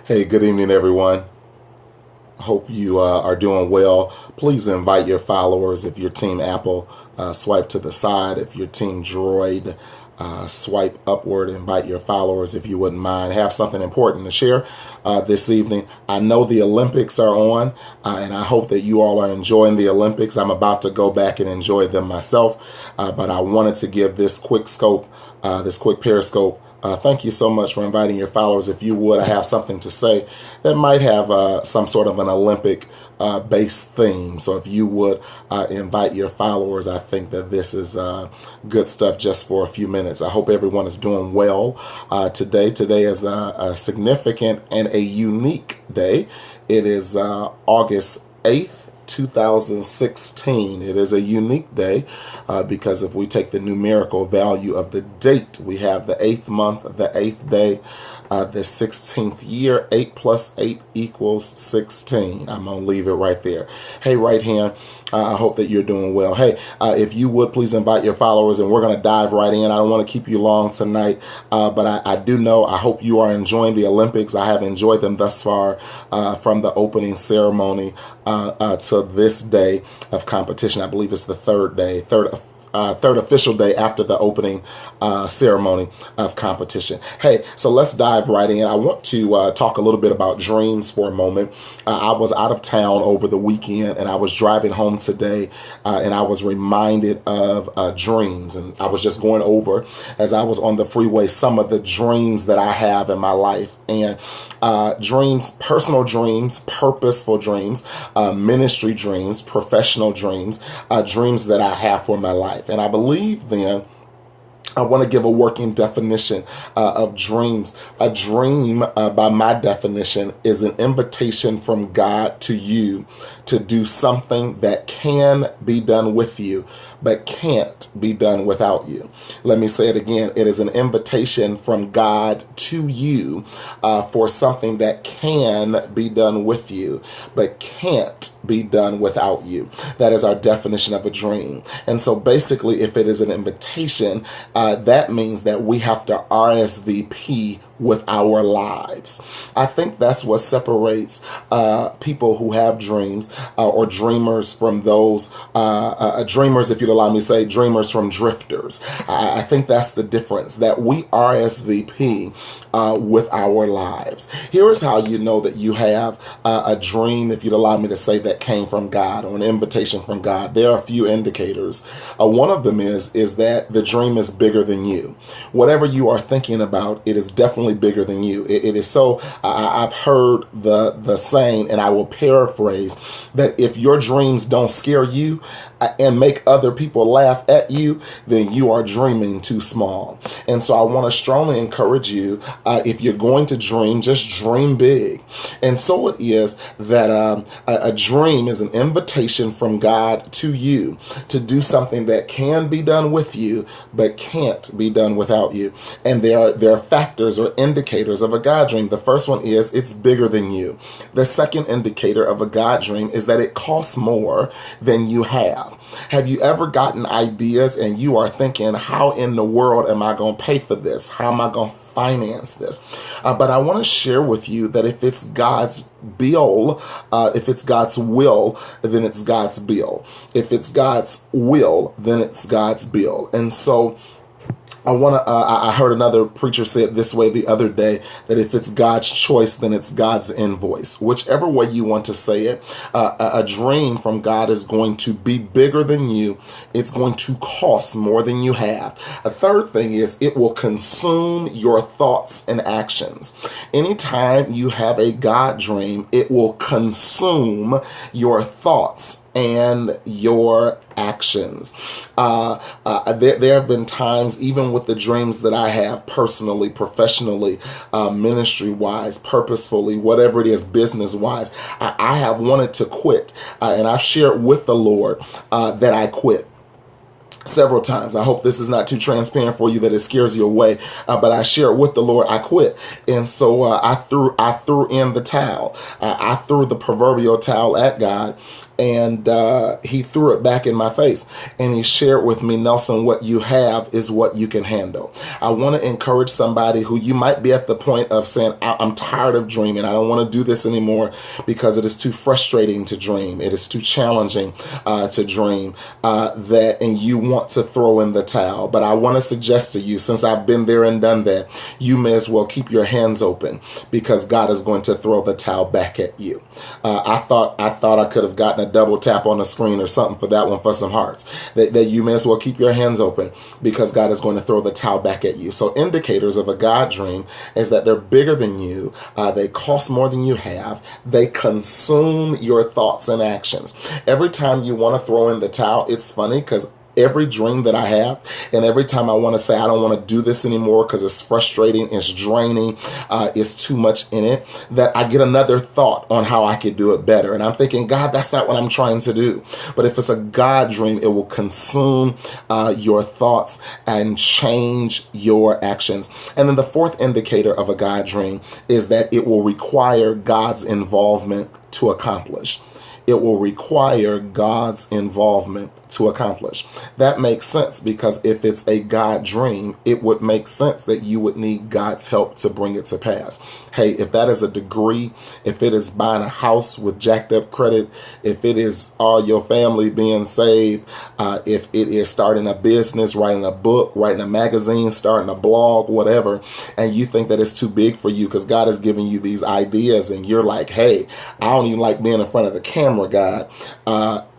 Hey, good evening, everyone. Hope you are doing well. Please invite your followers. If you're Team Apple, swipe to the side. If you're Team Droid, swipe upward. Invite your followers if you wouldn't mind. Have something important to share this evening. I know the Olympics are on, and I hope that you all are enjoying the Olympics. I'm about to go back and enjoy them myself, but I wanted to give this quick scope, this quick Periscope. Thank you so much for inviting your followers. If you would, I have something to say that might have some sort of an Olympic based theme. So if you would invite your followers, I think that this is good stuff just for a few minutes. I hope everyone is doing well today. Today is a significant and a unique day. It is August 8th. 2016. It is a unique day because if we take the numerical value of the date, we have the 8th month, the 8th day, the 16th year. 8 plus 8 equals 16. I'm going to leave it right there. Hey, right hand, I hope that you're doing well. Hey, if you would, please invite your followers, and we're going to dive right in. I don't want to keep you long tonight, but I do know, I hope you are enjoying the Olympics. I have enjoyed them thus far, from the opening ceremony to this day of competition. I believe it's the third official day after the opening ceremony of competition. Hey, so let's dive right in. I want to talk a little bit about dreams for a moment. I was out of town over the weekend, and I was driving home today, and I was reminded of dreams. And I was just going over, as I was on the freeway, some of the dreams that I have in my life. And dreams, personal dreams, purposeful dreams, ministry dreams, professional dreams, dreams that I have for my life. And I believe then I want to give a working definition of dreams. A dream, by my definition, is an invitation from God to you to do something that can be done with you, but can't be done without you. Let me say it again. It is an invitation from God to you for something that can be done with you, but can't be done without you. That is our definition of a dream. And so basically, if it is an invitation, that means that we have to RSVP with our lives. I think that's what separates people who have dreams or dreamers from those dreamers, if you'd allow me to say, dreamers from drifters. I think that's the difference, that we RSVP with our lives. Here is how you know that you have a dream, if you'd allow me to say, that came from God, or an invitation from God. There are a few indicators. One of them is that the dream is bigger than you. Whatever you are thinking about, it is definitely bigger than you. It is so, I've heard the saying, and I will paraphrase, that if your dreams don't scare you and make other people laugh at you, then you are dreaming too small. And so I want to strongly encourage you, if you're going to dream, just dream big. And so it is that a dream is an invitation from God to you to do something that can be done with you, but can't be done without you. And there are factors or indicators of a God dream. The first one is it's bigger than you. The second indicator of a God dream is that it costs more than you have. Have you ever gotten ideas and you are thinking, how in the world am I going to pay for this? How am I going to finance this? But I want to share with you that if it's God's bill, if it's God's will, then it's God's bill. If it's God's will, then it's God's bill. And so I heard another preacher say it this way the other day, that if it's God's choice, then it's God's invoice. Whichever way you want to say it, a dream from God is going to be bigger than you. It's going to cost more than you have. A third thing is it will consume your thoughts and actions. Anytime you have a God dream, it will consume your thoughts and your actions. There have been times, even with the dreams that I have personally, professionally, ministry-wise, purposefully, whatever it is, business-wise, I have wanted to quit. And I've shared with the Lord that I quit several times. I hope this is not too transparent for you, that it scares you away. But I shared with the Lord, I quit. And so I threw in the towel. I threw the proverbial towel at God. And he threw it back in my face. And he shared with me, Nelson, what you have is what you can handle. I want to encourage somebody who you might be at the point of saying, I'm tired of dreaming. I don't want to do this anymore because it is too frustrating to dream. It is too challenging to dream, and you want to throw in the towel. But I want to suggest to you, since I've been there and done that, you may as well keep your hands open, because God is going to throw the towel back at you. I thought I could have gotten a double tap on the screen or something for that one, for some hearts. That you may as well keep your hands open, because God is going to throw the towel back at you. So indicators of a God dream is that they're bigger than you. They cost more than you have. They consume your thoughts and actions. Every time you want to throw in the towel, it's funny because every dream that I have, and every time I want to say I don't want to do this anymore because it's frustrating, it's draining, it's too much in it, that I get another thought on how I could do it better. And I'm thinking, God, that's not what I'm trying to do. But if it's a God dream, it will consume your thoughts and change your actions. And then the fourth indicator of a God dream is that it will require God's involvement to accomplish. It will require God's involvement to accomplish. That makes sense, because if it's a God dream, it would make sense that you would need God's help to bring it to pass. Hey, if that is a degree, if it is buying a house with jacked up credit, if it is all your family being saved, if it is starting a business, writing a book, writing a magazine, starting a blog, whatever, and you think that it's too big for you because God is giving you these ideas and you're like, hey, I don't even like being in front of the camera, God.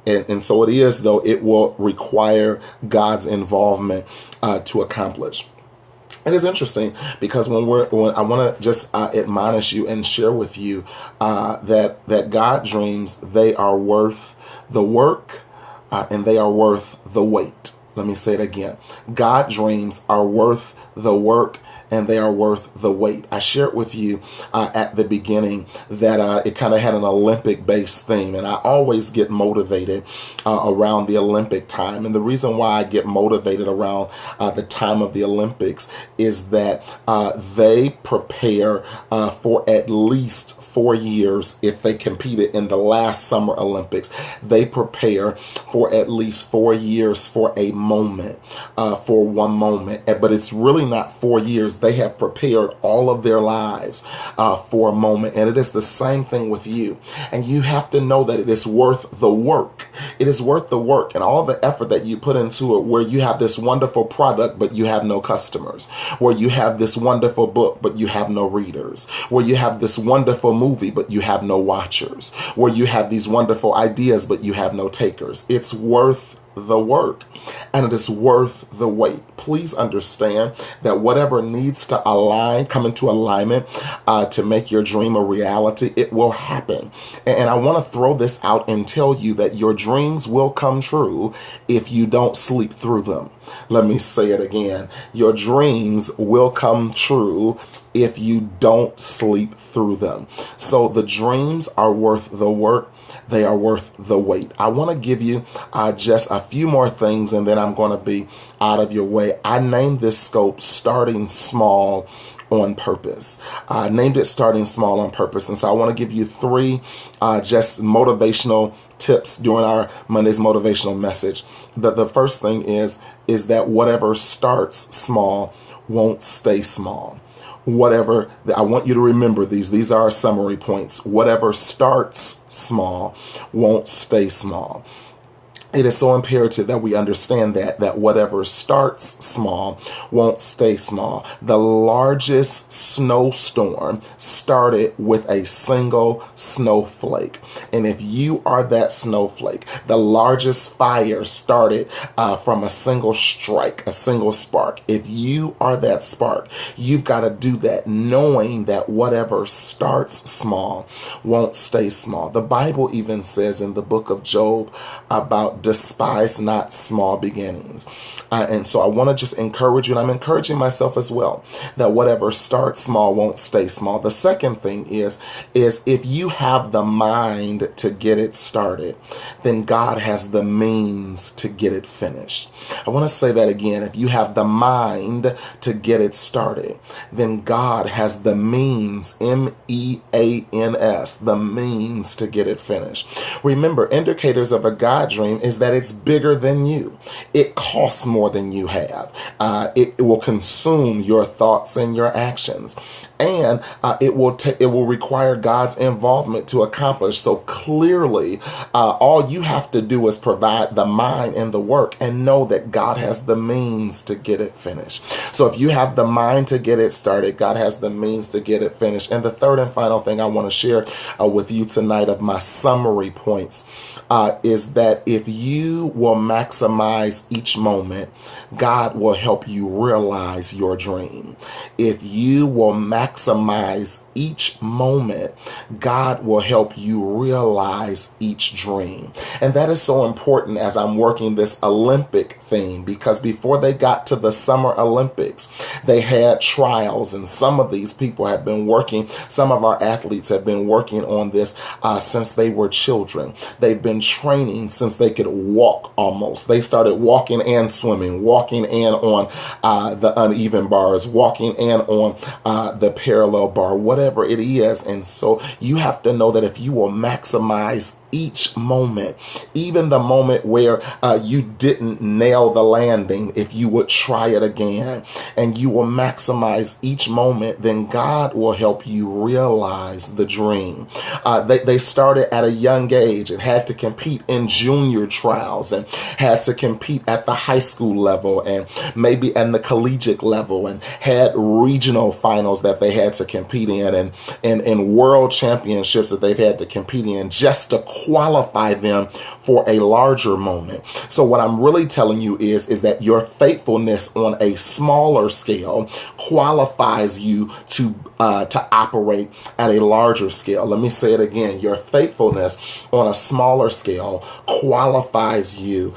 And so it is, though, it will require God's involvement to accomplish. It is interesting because when I want to just admonish you and share with you that God dreams, they are worth the work and they are worth the wait. Let me say it again. God dreams are worth the work and they are worth the wait. I shared with you at the beginning that it kind of had an Olympic-based theme, and I always get motivated around the Olympic time. And the reason why I get motivated around the time of the Olympics is that they prepare for at least 4 years. If they competed in the last Summer Olympics, they prepare for at least 4 years for a moment, for one moment. But it's really not 4 years. They have prepared all of their lives for a moment. And it is the same thing with you. And you have to know that it is worth the work. It is worth the work and all the effort that you put into it, where you have this wonderful product, but you have no customers, where you have this wonderful book, but you have no readers, where you have this wonderful movie, but you have no watchers, where you have these wonderful ideas, but you have no takers. It's worth the work, and it is worth the wait. Please understand that whatever needs to come into alignment to make your dream a reality, it will happen. And I want to throw this out and tell you that your dreams will come true if you don't sleep through them. Let me say it again. Your dreams will come true if you don't sleep through them. So the dreams are worth the work. They are worth the wait. I want to give you just a few more things, and then I'm going to be out of your way. I named this scope Starting Small on Purpose. I named it Starting Small on Purpose. And so I want to give you 3 just motivational tips during our Monday's motivational message. The first thing is that whatever starts small won't stay small. Whatever, I want you to remember these. These are our summary points. Whatever starts small won't stay small. It is so imperative that we understand that whatever starts small won't stay small. The largest snowstorm started with a single snowflake. And if you are that snowflake, the largest fire started from a single strike, a single spark. If you are that spark, you've got to do that knowing that whatever starts small won't stay small. The Bible even says in the book of Job about despise not small beginnings. And so I want to just encourage you, and I'm encouraging myself as well, that whatever starts small won't stay small. The second thing is if you have the mind to get it started, then God has the means to get it finished. I want to say that again. If you have the mind to get it started, then God has the means, means, the means to get it finished. Remember, indicators of a God dream is that it's bigger than you. It costs more than you have. It will consume your thoughts and your actions. And it will require God's involvement to accomplish. So clearly, all you have to do is provide the mind and the work and know that God has the means to get it finished. So if you have the mind to get it started, God has the means to get it finished. And the third and final thing I want to share with you tonight of my summary points is that if you will maximize each moment, God will help you realize your dream. If you will maximize each moment, God will help you realize each dream. And that is so important as I'm working this Olympic theme, because before they got to the Summer Olympics, they had trials, and some of these people have been working, some of our athletes have been working on this since they were children. They've been training since they could walk almost. They started walking and swimming, walking and on the uneven bars, walking and on the parallel bar, whatever it is. And so you have to know that if you will maximize each moment, even the moment where you didn't nail the landing, if you would try it again and you will maximize each moment, then God will help you realize the dream. They started at a young age and had to compete in junior trials and had to compete at the high school level and maybe at the collegiate level, and had regional finals that they had to compete in, and world championships that they've had to compete in just to qualify them for a larger moment. So what I'm really telling you is that your faithfulness on a smaller scale qualifies you to operate at a larger scale. Let me say it again. Your faithfulness on a smaller scale qualifies you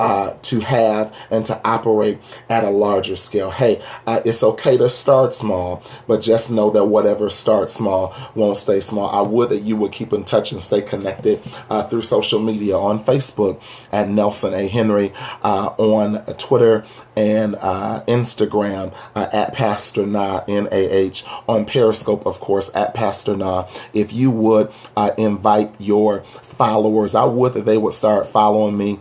to have and to operate at a larger scale. Hey, it's okay to start small, but just know that whatever starts small won't stay small. I would that you would keep in touch and stay connected through social media, on Facebook at Nelson A. Henry, on Twitter and Instagram at Pastor Na, N-A-H, on Periscope, of course, at Pastor Na. If you would invite your followers, I would that they would start following me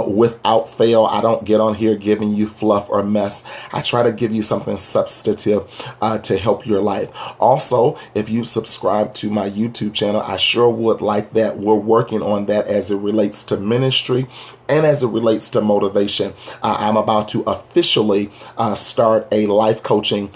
without fail. I don't get on here giving you fluff or mess. I try to give you something substantive to help your life. Also, if you subscribe to my YouTube channel, I sure would like that. We're working on that as it relates to ministry and as it relates to motivation. I'm about to officially start the life coaching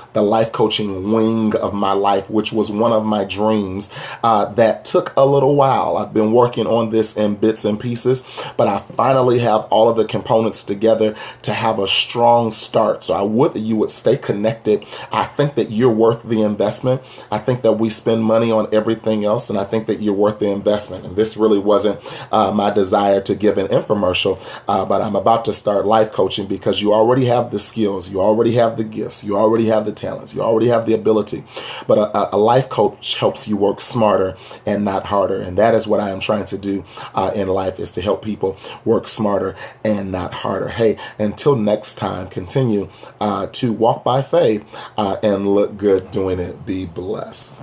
wing of my life, which was one of my dreams that took a little while. I've been working on this in bits and pieces, but I finally have all of the components together to have a strong start. So I would that you would stay connected. I think that you're worth the investment. I think that we spend money on everything else, and I think that you're worth the investment. And this really wasn't my desire to give an infomercial, but I'm about to start life coaching because you already have the skills, you already have the gifts, you already have the talents, you already have the ability. But a life coach helps you work smarter and not harder. And that is what I am trying to do in life, is to help people work smarter and not harder. Hey, until next time, continue to walk by faith and look good doing it. Be blessed.